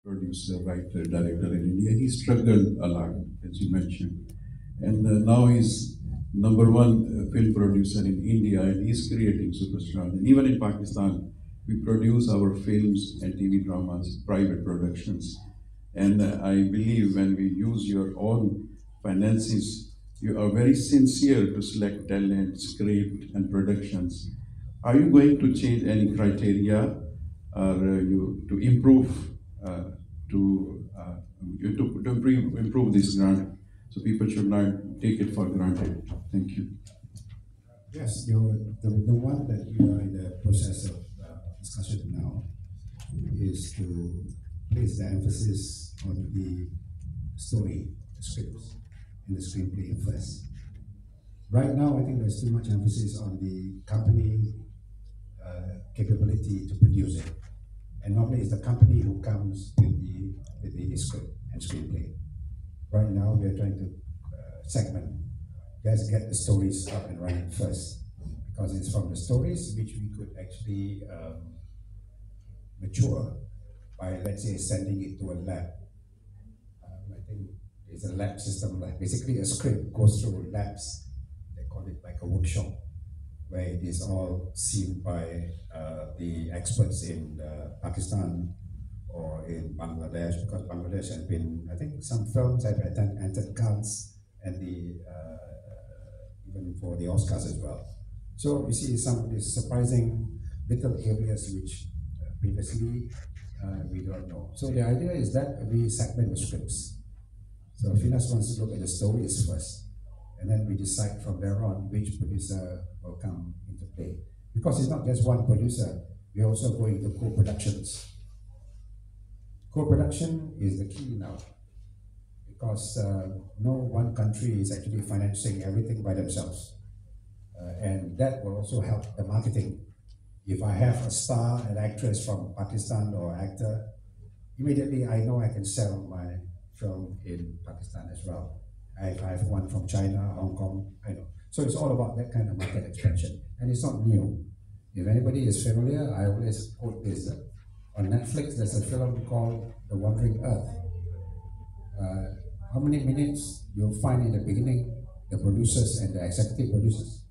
producer, writer, director in India. He struggled a lot, as you mentioned. And now he's number one film producer in India, and he's creating superstars. And even in Pakistan, we produce our films and TV dramas, private productions. And I believe when we use your own finances, you are very sincere to select talent, script, and productions. Are you going to change any criteria or you to improve uh, to improve this grant? So people should not take it for granted. Thank you. Yes, the one that you are in the process of discussion now is to place the emphasis on the story, the scripts, and the screenplay first. Right now, I think there's too much emphasis on the company capability to produce it, and normally it's the company who comes with the script and screenplay. Right now, we are trying to segment. Let's get the stories up and running first, because it's from the stories which we could actually mature by, let's say, sending it to a lab. I think it's a lab system, like basically a script goes through labs. They call it like a workshop, where it is all seen by the experts in Pakistan or in Bangladesh, because Bangladesh has been, I think some films have entered Cannes and the even for the Oscars as well. So we see some of these surprising little areas which previously we don't know. So the idea is that we segment the scripts. So Finas wants to look at the stories first, and then we decide from there on which producer will come into play. Because it's not just one producer, we're also going to co-productions. Co-production is the key now, because no one country is actually financing everything by themselves. And that will also help the marketing. If I have a star, an actress from Pakistan or actor, immediately I know I can sell my film in Pakistan as well. If I have one from China, Hong Kong, I know. So it's all about that kind of market expansion. And it's not new. If anybody is familiar, I always quote this. On Netflix, there's a film called The Wandering Earth. How many minutes you'll find in the beginning the producers and the executive producers?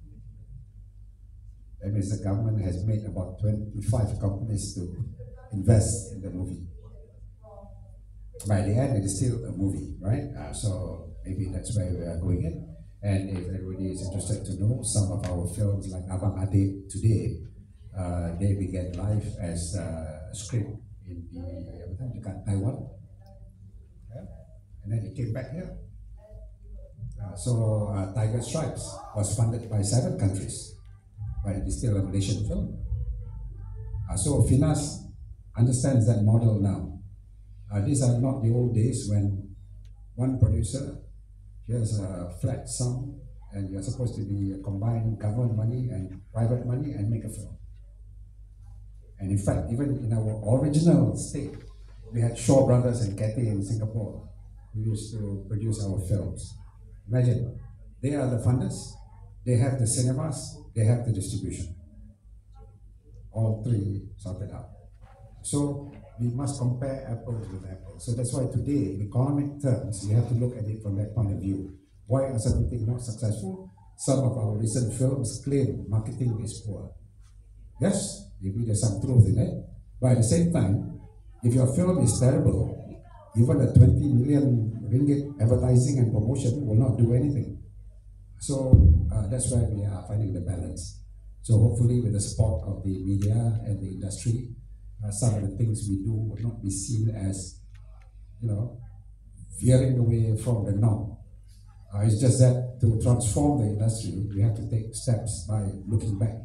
That means the government has made about 25 companies to invest in the movie. By the end, it is still a movie, right? So maybe that's where we are going in. And if everybody is interested to know, some of our films like Abang Ade today, they began life as a script in the Taiwan, yeah? And then it came back here. Tiger Stripes was funded by 7 countries, but it is still a Malaysian film. So Finas understands that model now. These are not the old days when one producer here's a flat sum and you're supposed to be combine government money and private money and make a film. And in fact, even in our original state, we had Shaw Brothers and Cathay in Singapore who used to produce our films. Imagine, they are the funders, they have the cinemas, they have the distribution. All three sorted out. So we must compare apples with apples. So that's why today, in economic terms, you have to look at it from that point of view. Why are certain things not successful? Some of our recent films claim marketing is poor. Yes, maybe there's some truth in it. But at the same time, if your film is terrible, even a 20 million ringgit advertising and promotion will not do anything. So that's why we are finding the balance. So hopefully with the support of the media and the industry, some of the things we do will not be seen as, veering away from the norm. It's just that to transform the industry, we have to take steps by looking back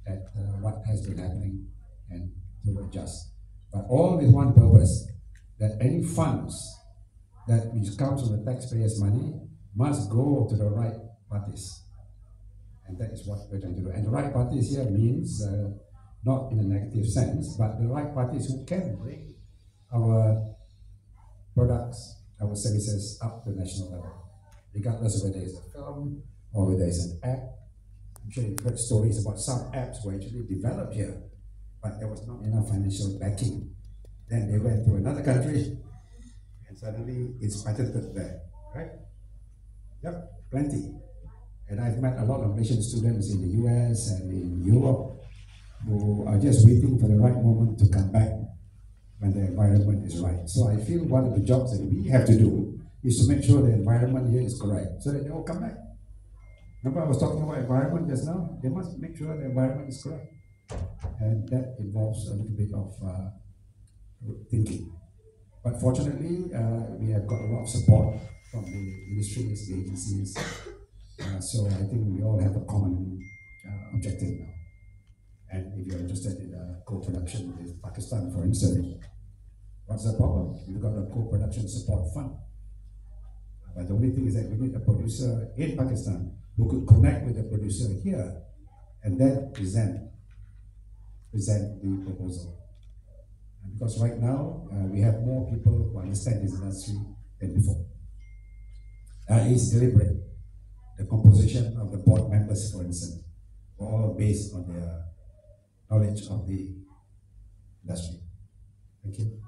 at what has been happening and to adjust. But all with one purpose, that any funds that which comes from the taxpayers' money must go to the right parties. And that is what we're trying to do. And the right parties here means not in a negative sense, but the right parties who can bring our products, our services up to the national level, regardless of whether it's a film or whether it's an app. I'm sure you've heard stories about some apps were actually developed here, but there was not enough financial backing Then they went to another country, and suddenly it's patented there, right? Yep, plenty. And I've met a lot of Malaysian students in the US and in Europe who are just waiting for the right moment to come back when the environment is right. So I feel one of the jobs that we have to do is to make sure the environment here is correct so that they all come back. Remember I was talking about environment just now? They must make sure the environment is correct. And that involves a little bit of thinking. But fortunately, we have got a lot of support from the ministries, the agencies. So I think we all have a common objective now. And if you're interested in co-production with Pakistan, for instance, what's the problem? We've got a co-production support fund. But the only thing is that we need a producer in Pakistan who could connect with the producer here and then present the proposal. And because right now, we have more people who understand this industry than before. It's deliberate. The composition of the board members, for instance, were all based on their knowledge of the industry. Thank you.